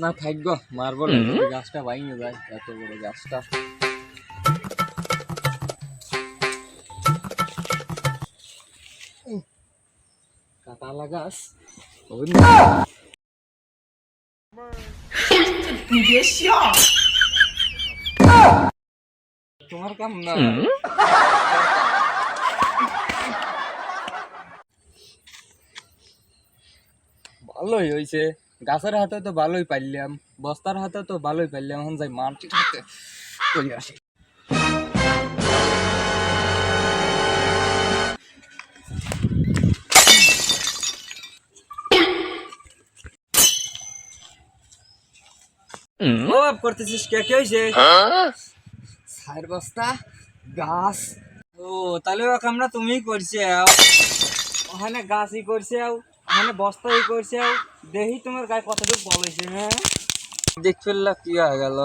না থাকবো মারবো না, যদি গাছটা ভাঙে যায়, এত বড় গাছটা। কাঁটালা গাছ তোমার কাম না। ভালোই হয়েছে, গাছের হাতে তো ভালোই পাইলাম, বস্তার হাতে তো ভালোই পাইলাম, এখন যাই মাটির হাতে চলে আসি। ও করতেছিস কে, কে হয়েছে? সাইর বস্তা গাছ। ও তাহলে ও কামরা তুমিই করছে, ওখানে গাছই করছে, ওখানে বস্তাই করছে। দেখি তোমার গায়ে কতটুকু বল হয়েছে। হ্যাঁ দেখ ফেললা কি হয়ে গেল।